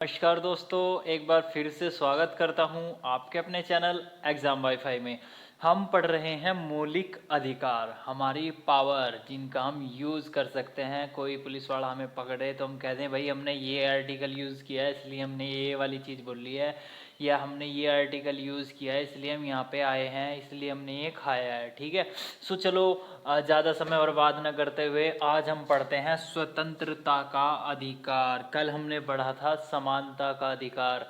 नमस्कार दोस्तों, एक बार फिर से स्वागत करता हूं आपके अपने चैनल एग्ज़ाम वाईफाई में। हम पढ़ रहे हैं मौलिक अधिकार, हमारी पावर जिनका हम यूज़ कर सकते हैं। कोई पुलिस वाला हमें पकड़े तो हम कह दें भाई हमने ये आर्टिकल यूज़ किया है इसलिए हमने ये वाली चीज़ बोली है, या हमने ये आर्टिकल यूज़ किया है इसलिए हम यहाँ पे आए हैं, इसलिए हमने ये खाया है। ठीक है, सो चलो ज़्यादा समय बर्बाद न करते हुए आज हम पढ़ते हैं स्वतंत्रता का अधिकार। कल हमने पढ़ा था समानता का अधिकार।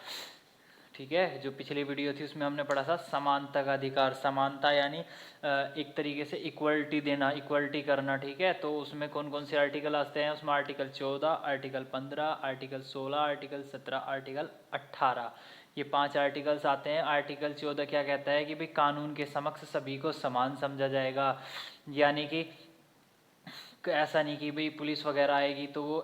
ठीक है, जो पिछली वीडियो थी उसमें हमने पढ़ा था समानता का अधिकार। समानता यानी एक तरीके से इक्वलिटी देना, इक्वलिटी करना। ठीक है, तो उसमें कौन कौन से आर्टिकल आते हैं? उसमें article 14, article 15, article 16, article 17, article 18, ये 5 आर्टिकल्स आते हैं। आर्टिकल 14 क्या कहता है कि भाई कानून के समक्ष सभी को समान समझा जाएगा, यानी कि ऐसा नहीं कि भाई पुलिस वगैरह आएगी तो वो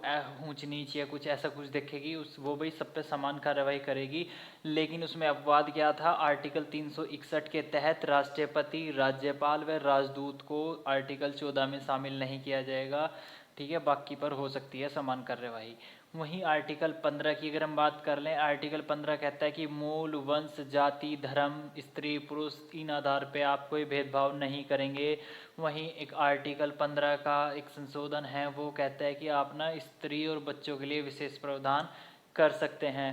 ऊंच नीच या कुछ ऐसा कुछ देखेगी, उस वो भाई सब पे समान कार्रवाई करेगी। लेकिन उसमें अपवाद क्या था? आर्टिकल 361 के तहत राष्ट्रपति, राज्यपाल व राजदूत को आर्टिकल 14 में शामिल नहीं किया जाएगा। ठीक है, बाकी पर हो सकती है समान कार्यवाही। वहीं आर्टिकल 15 की अगर हम बात कर लें, आर्टिकल 15 कहता है कि मूल, वंश, जाति, धर्म, स्त्री पुरुष इन आधार पे आप कोई भेदभाव नहीं करेंगे। वहीं एक आर्टिकल 15 का एक संशोधन है, वो कहता है कि आप ना स्त्री और बच्चों के लिए विशेष प्रावधान कर सकते हैं।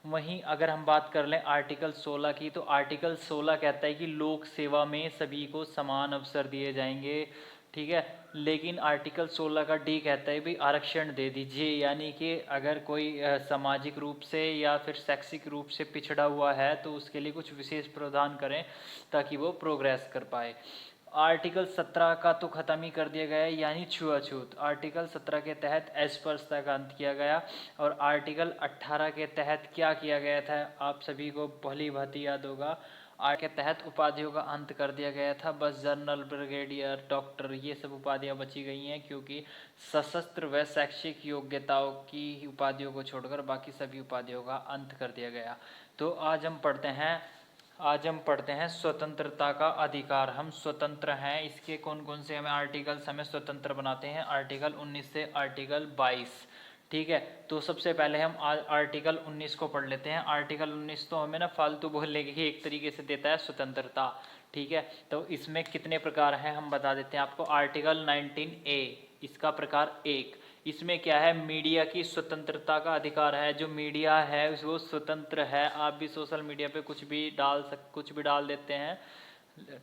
वहीं अगर हम बात कर लें आर्टिकल 16 की, तो आर्टिकल 16 कहता है कि लोक सेवा में सभी को समान अवसर दिए जाएंगे। ठीक है, लेकिन आर्टिकल 16 का डी कहता है भी आरक्षण दे दीजिए, यानी कि अगर कोई सामाजिक रूप से या फिर शैक्षिक रूप से पिछड़ा हुआ है तो उसके लिए कुछ विशेष प्रावधान करें ताकि वो प्रोग्रेस कर पाए। आर्टिकल 17 का तो ख़त्म ही कर दिया गया है, यानी छुआछूत। आर्टिकल 17 के तहत अस्पृश्यता का अंत किया गया। और आर्टिकल 18 के तहत क्या किया गया था, आप सभी को भली भांति याद होगा। के तहत उपाधियों का अंत कर दिया गया था। बस जनरल, ब्रिगेडियर, डॉक्टर ये सब उपाधियां बची गई हैं, क्योंकि सशस्त्र व शैक्षिक योग्यताओं की उपाधियों को छोड़कर बाकी सभी उपाधियों का अंत कर दिया गया। तो आज हम पढ़ते हैं स्वतंत्रता का अधिकार। हम स्वतंत्र हैं, इसके कौन कौन से हमें आर्टिकल्स हमें स्वतंत्र बनाते हैं? आर्टिकल 19 से आर्टिकल 22। ठीक है, तो सबसे पहले हम आर्टिकल 19 को पढ़ लेते हैं। आर्टिकल 19 तो हमें ना फालतू बोलने की एक तरीके से देता है स्वतंत्रता। ठीक है, तो इसमें कितने प्रकार हैं हम बता देते हैं आपको। आर्टिकल 19A, इसका प्रकार 1, इसमें क्या है? मीडिया की स्वतंत्रता का अधिकार है। जो मीडिया है वो स्वतंत्र है, आप भी सोशल मीडिया पे कुछ भी डाल देते हैं।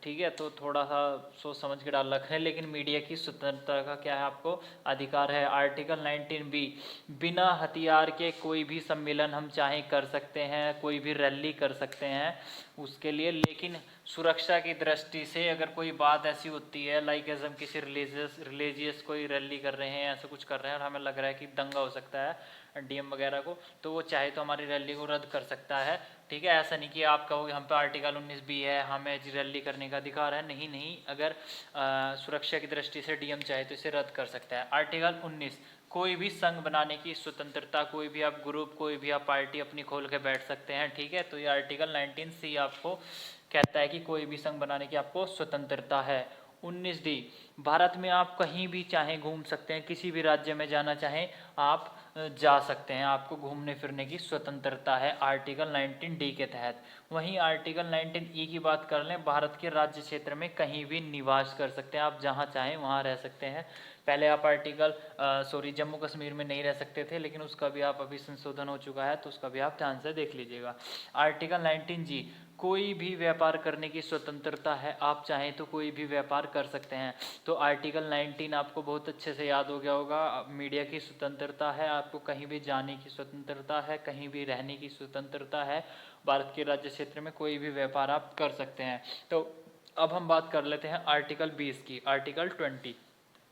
ठीक है, तो थोड़ा सा सोच समझ के डाल रखें, लेकिन मीडिया की स्वतंत्रता का क्या है? आपको अधिकार है। आर्टिकल 19B, बिना हथियार के कोई भी सम्मेलन हम चाहे कर सकते हैं, कोई भी रैली कर सकते हैं उसके लिए, लेकिन सुरक्षा की दृष्टि से अगर कोई बात ऐसी होती है, लाइक एज हम किसी रिलीजियस कोई रैली कर रहे हैं, ऐसा कुछ कर रहे हैं और हमें लग रहा है कि दंगा हो सकता है डीएम वगैरह को, तो वो चाहे तो हमारी रैली को रद्द कर सकता है। ठीक है, ऐसा नहीं कि आप कहोगे हम पे आर्टिकल 19B है, हमें रैली करने का अधिकार है। नहीं नहीं, अगर सुरक्षा की दृष्टि से डीएम चाहे तो इसे रद्द कर सकता है। आर्टिकल 19, कोई भी संघ बनाने की स्वतंत्रता, कोई भी आप ग्रुप, कोई भी आप पार्टी अपनी खोल के बैठ सकते हैं। ठीक है, तो ये आर्टिकल 19C आपको कहता है कि कोई भी संघ बनाने की आपको स्वतंत्रता है। 19D, भारत में आप कहीं भी चाहें घूम सकते हैं, किसी भी राज्य में जाना चाहें आप जा सकते हैं, आपको घूमने फिरने की स्वतंत्रता है आर्टिकल 19D के तहत। वहीं आर्टिकल 19E की बात कर लें, भारत के राज्य क्षेत्र में कहीं भी निवास कर सकते हैं, आप जहां चाहें वहां रह सकते हैं। पहले आप जम्मू कश्मीर में नहीं रह सकते थे, लेकिन उसका भी आप अभी संशोधन हो चुका है, तो उसका भी आप ध्यान से देख लीजिएगा। आर्टिकल 19G, कोई भी व्यापार करने की स्वतंत्रता है, आप चाहें तो कोई भी व्यापार कर सकते हैं। तो आर्टिकल 19 आपको बहुत अच्छे से याद हो गया होगा। मीडिया की स्वतंत्रता है, आपको कहीं भी जाने की स्वतंत्रता है, कहीं भी रहने की स्वतंत्रता है, भारत के राज्य क्षेत्र में कोई भी व्यापार आप कर सकते हैं। तो अब हम बात कर लेते हैं आर्टिकल 20 की, आर्टिकल 20।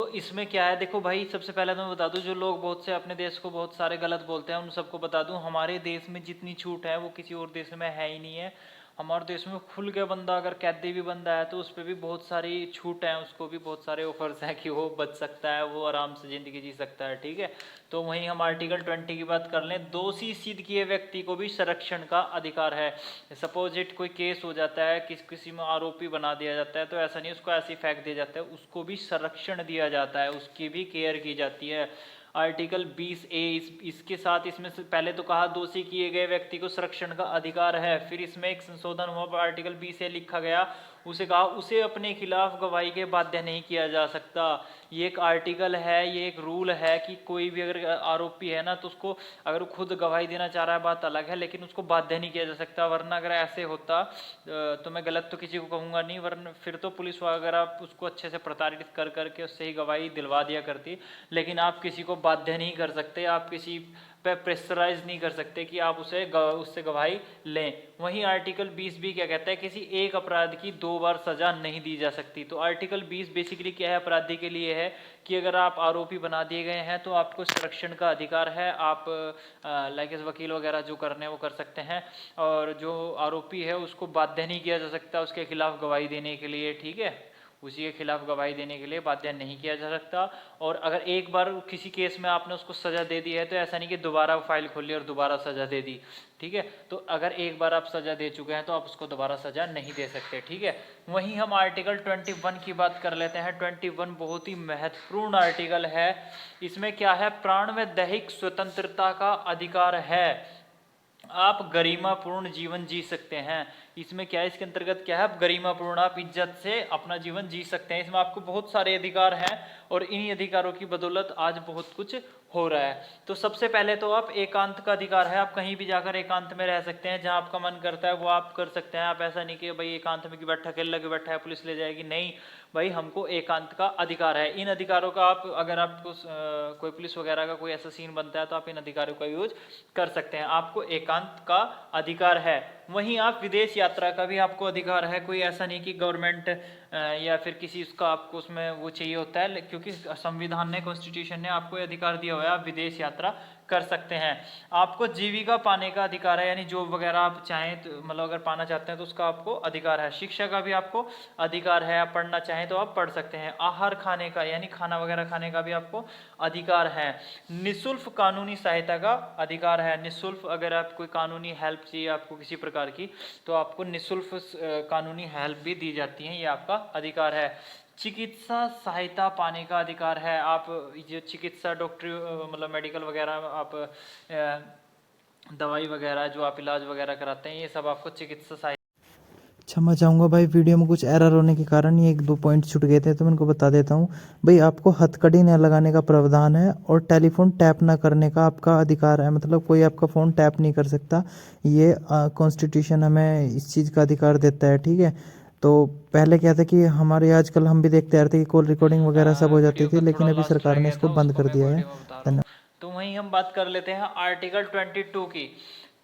तो इसमें क्या है? देखो भाई, सबसे पहले तो मैं बता दूं, जो लोग बहुत से अपने देश को बहुत सारे गलत बोलते हैं उन सबको बता दूं, हमारे देश में जितनी छूट है वो किसी और देश में है ही नहीं है। हमारे देश में खुल के बंदा अगर कैदी भी बंदा है तो उस पर भी बहुत सारी छूट है, उसको भी बहुत सारे ऑफर्स हैं कि वो बच सकता है, वो आराम से ज़िंदगी जी सकता है। ठीक है, तो वहीं हम आर्टिकल 20 की बात कर लें, दोषी सिद्ध किए व्यक्ति को भी संरक्षण का अधिकार है। सपोज इट कोई केस हो जाता है, किसी में आरोपी बना दिया जाता है, तो ऐसा नहीं उसको ऐसे ही फेंक दिया जाता है, उसको भी संरक्षण दिया जाता है, उसकी भी केयर की जाती है। आर्टिकल 20A इसके साथ इसमें से पहले तो कहा दोषी किए गए व्यक्ति को संरक्षण का अधिकार है, फिर इसमें एक संशोधन हुआ, आर्टिकल 20A लिखा गया, उसे कहा उसे अपने खिलाफ गवाही के बाध्य नहीं किया जा सकता। ये एक आर्टिकल है, ये एक रूल है कि कोई भी अगर आरोपी है ना तो उसको अगर वो खुद गवाही देना चाह रहा है बात अलग है, लेकिन उसको बाध्य नहीं किया जा सकता। वरना अगर ऐसे होता तो मैं गलत तो किसी को कहूँगा नहीं, वरना फिर तो पुलिस वगैरह उसको अच्छे से प्रताड़ित कर करके उससे ही गवाही दिलवा दिया करती। लेकिन आप किसी को बाध्य नहीं कर सकते, आप किसी पे प्रेशराइज नहीं कर सकते कि आप उससे गवाही लें। वहीं आर्टिकल 20 भी क्या कहता है, किसी एक अपराध की 2 बार सजा नहीं दी जा सकती। तो आर्टिकल 20 बेसिकली क्या है, अपराधी के लिए है कि अगर आप आरोपी बना दिए गए हैं तो आपको संरक्षण का अधिकार है, आप लाइक वकील वगैरह जो करने हैं वो कर सकते हैं, और जो आरोपी है उसको बाध्य नहीं किया जा सकता उसके खिलाफ गवाही देने के लिए, ठीक है, उसी के खिलाफ गवाही देने के लिए बाध्य नहीं किया जा सकता। और अगर एक बार किसी केस में आपने उसको सजा दे दी है तो ऐसा नहीं कि दोबारा फाइल खोली और दोबारा सजा दे दी, ठीक है। तो अगर एक बार आप सजा दे चुके हैं तो आप उसको दोबारा सजा नहीं दे सकते, ठीक है। वहीं हम आर्टिकल 21 की बात कर लेते हैं। 21 बहुत ही महत्वपूर्ण आर्टिकल है। इसमें क्या है, प्राण व दैहिक स्वतंत्रता का अधिकार है, आप गरिमापूर्ण जीवन जी सकते हैं। इसमें क्या है, इसके अंतर्गत क्या है, आप गरिमापूर्ण, आप इज्जत से अपना जीवन जी सकते हैं। इसमें आपको बहुत सारे अधिकार हैं और इन्हीं अधिकारों की बदौलत आज बहुत कुछ हो रहा है। तो सबसे पहले तो आप एकांत का अधिकार है, आप कहीं भी जाकर एकांत में रह सकते हैं, जहां आपका मन करता है वो आप कर सकते हैं। आप ऐसा नहीं कि भाई एकांत में कि बैठा अकेला के बैठा है पुलिस ले जाएगी, नहीं भाई, हमको एकांत का अधिकार है। इन अधिकारों का आप अगर आपको कोई पुलिस वगैरह का कोई ऐसा सीन बनता है तो आप इन अधिकारों का यूज कर सकते हैं, आपको एकांत का अधिकार है। वहीं आप विदेश यात्रा का भी आपको अधिकार है, कोई ऐसा नहीं कि गवर्नमेंट या फिर किसी उसका आपको उसमें वो चाहिए होता है, क्योंकि संविधान ने, कॉन्स्टिट्यूशन ने आपको अधिकार दिया हुआ है, आप विदेश यात्रा कर सकते हैं। आपको जीविका पाने का अधिकार है, यानी जॉब वगैरह आप चाहें तो मतलब अगर पाना चाहते हैं तो उसका आपको अधिकार है। शिक्षा का भी आपको अधिकार है, आप पढ़ना चाहें तो आप पढ़ सकते हैं। आहार खाने का यानी खाना वगैरह खाने का भी आपको अधिकार है। निःशुल्क कानूनी सहायता का अधिकार है, निःशुल्क अगर आप कोई कानूनी हेल्प चाहिए आपको किसी प्रकार की तो आपको निःशुल्क कानूनी हेल्प भी दी जाती है, ये आपका अधिकार है। चिकित्सा सहायता पाने का अधिकार है, आप जो चिकित्सा डॉक्टरी मतलब मेडिकल वगैरह आप दवाई वगैरह जो आप इलाज वगैरह कराते हैं, ये सब आपको चिकित्सा सहायता। क्षमा चाहूँगा भाई, वीडियो में कुछ एरर होने के कारण ये 1-2 पॉइंट छूट गए थे, तो मैं इनको बता देता हूँ। भाई आपको हथकड़ी न लगाने का प्रावधान है और टेलीफोन टैप ना करने का आपका अधिकार है, मतलब कोई आपका फ़ोन टैप नहीं कर सकता। ये कॉन्स्टिट्यूशन हमें इस चीज़ का अधिकार देता है, ठीक है। तो पहले क्या था कि हमारे आजकल हम भी देखते रहते कि कॉल रिकॉर्डिंग वगैरह सब हो जाती वीडियो थी, का लेकिन थोड़ा अभी लास्ट रह सरकार ने गया था, इसको बंद उसको कर मैं दिया है। वीडियो में बता रहा हूँ। तो वहीं हम बात कर लेते हैं आर्टिकल 22 की।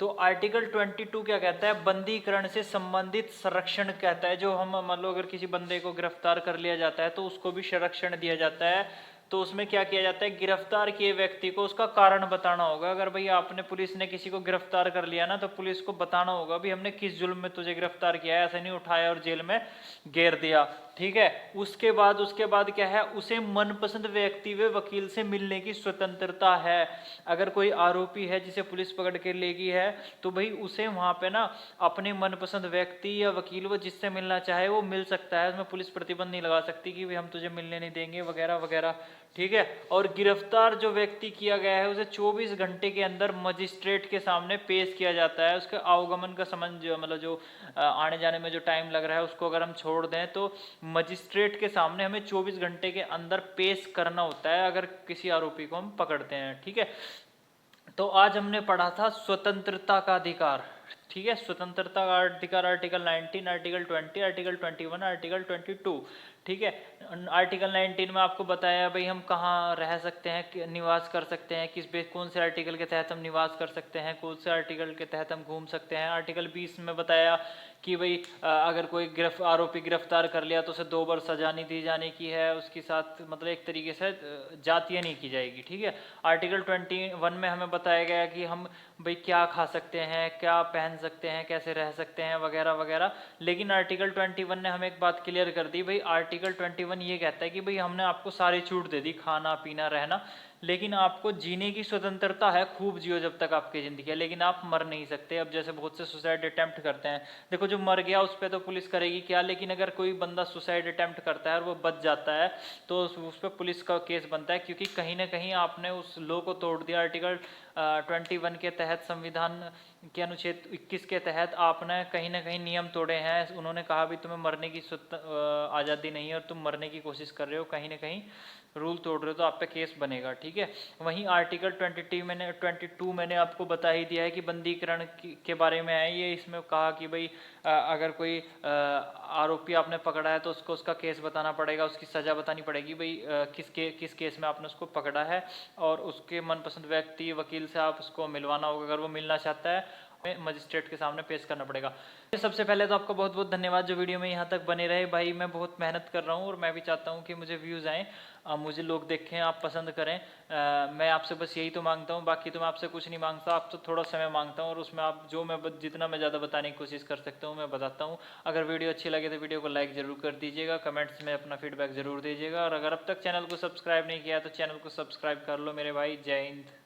तो आर्टिकल 22 क्या कहता है, बंदीकरण से संबंधित संरक्षण कहता है। जो हम मान लो अगर किसी बंदे को गिरफ्तार कर लिया जाता है तो उसको भी संरक्षण दिया जाता है। तो उसमें क्या किया जाता है, गिरफ्तार किए व्यक्ति को उसका कारण बताना होगा। अगर भाई आपने, पुलिस ने किसी को गिरफ्तार कर लिया ना, तो पुलिस को बताना होगा भी हमने किस जुल्म में तुझे गिरफ्तार किया है, ऐसे नहीं उठाया और जेल में घेर दिया, ठीक है। उसके बाद क्या है, उसे मनपसंद व्यक्ति व वकील से मिलने की स्वतंत्रता है। अगर कोई आरोपी है जिसे पुलिस पकड़ के लेगी है तो भाई उसे वहां पे ना अपने मनपसंद व्यक्ति या वकील वो जिससे मिलना चाहे वो मिल सकता है, उसमें पुलिस प्रतिबंध नहीं लगा सकती कि भाई हम तुझे मिलने नहीं देंगे वगैरह वगैरह, ठीक है। और गिरफ्तार जो व्यक्ति किया गया है उसे 24 घंटे के अंदर मजिस्ट्रेट के सामने पेश किया जाता है। उसके आवागमन का समय जो मतलब जो आने जाने में जो टाइम लग रहा है उसको अगर हम छोड़ दें तो मजिस्ट्रेट के सामने हमें 24 घंटे के अंदर पेश करना होता है अगर किसी आरोपी को हम पकड़ते हैं, ठीक है। तो आज हमने पढ़ा था स्वतंत्रता का अधिकार, ठीक है। स्वतंत्रता का अधिकार आर्टिकल 19, आर्टिकल 20, आर्टिकल 21, आर्टिकल 22, ठीक है। आर्टिकल 19 में आपको बताया भाई हम कहाँ रह सकते हैं, निवास कर सकते हैं, किस बेस कौन से आर्टिकल के तहत हम निवास कर सकते हैं, कौन से आर्टिकल के तहत हम घूम सकते हैं। आर्टिकल 20 में बताया कि भाई अगर कोई आरोपी गिरफ्तार कर लिया तो उसे 2 बार सजा नहीं दी जाने की है, उसके साथ मतलब एक तरीके से जातिया नहीं की जाएगी, ठीक है। आर्टिकल 21 में हमें बताया गया कि हम भाई क्या खा सकते हैं, क्या पहन सकते हैं, कैसे रह सकते हैं वगैरह वगैरह। लेकिन आर्टिकल 21 ने हमें एक बात क्लियर कर दी, भाई आर्टिकल 21 ये कहता है कि भाई हमने आपको सारी छूट दे दी, खाना पीना रहना, लेकिन आपको जीने की स्वतंत्रता है, खूब जियो जब तक आपकी ज़िंदगी है, लेकिन आप मर नहीं सकते। अब जैसे बहुत से सुसाइड अटेम्प्ट करते हैं, देखो जो मर गया उस पर तो पुलिस करेगी क्या, लेकिन अगर कोई बंदा सुसाइड अटेम्प्ट करता है और वो बच जाता है तो उस पर पुलिस का केस बनता है, क्योंकि कहीं ना कहीं आपने उस लॉ को तोड़ दिया। आर्टिकल 21 के तहत, संविधान के अनुच्छेद 21 के तहत आपने कहीं ना कहीं नियम तोड़े हैं। उन्होंने कहा भी तुम्हें मरने की आज़ादी नहीं है और तुम मरने की कोशिश कर रहे हो, कहीं ना कहीं रूल तोड़ रहे हो, तो आप पे केस बनेगा, ठीक है। वहीं आर्टिकल 22 मैंने आपको बता ही दिया है कि बंदीकरण के बारे में है ये। इसमें कहा कि भाई अगर कोई आरोपी आपने पकड़ा है तो उसको उसका केस बताना पड़ेगा, उसकी सज़ा बतानी पड़ेगी, भाई किस केस में आपने उसको पकड़ा है, और उसके मनपसंद व्यक्ति वकील से आप उसको मिलवाना होगा। अगर वो मिलना चाहता है मजिस्ट्रेट के सामने पेश करना पड़ेगा। सबसे पहले तो आपका बहुत बहुत धन्यवाद जो वीडियो में यहाँ तक बने रहे। भाई मैं बहुत मेहनत कर रहा हूँ और मैं भी चाहता हूँ कि मुझे व्यूज़ आएँ, मुझे लोग देखें, आप पसंद करें। मैं आपसे बस यही तो मांगता हूँ, बाकी तो मैं आपसे कुछ नहीं मांगता, आप तो थोड़ा समय मांगता हूँ, और उसमें आप जो जितना मैं ज़्यादा बताने की कोशिश कर सकता हूँ मैं बताता हूँ। अगर वीडियो अच्छी लगे तो वीडियो को लाइक ज़रूर कर दीजिएगा, कमेंट्स में अपना फीडबैक ज़रूर दीजिएगा, और अगर अब तक चैनल को सब्सक्राइब नहीं किया तो चैनल को सब्सक्राइब कर लो मेरे भाई। जय हिंद।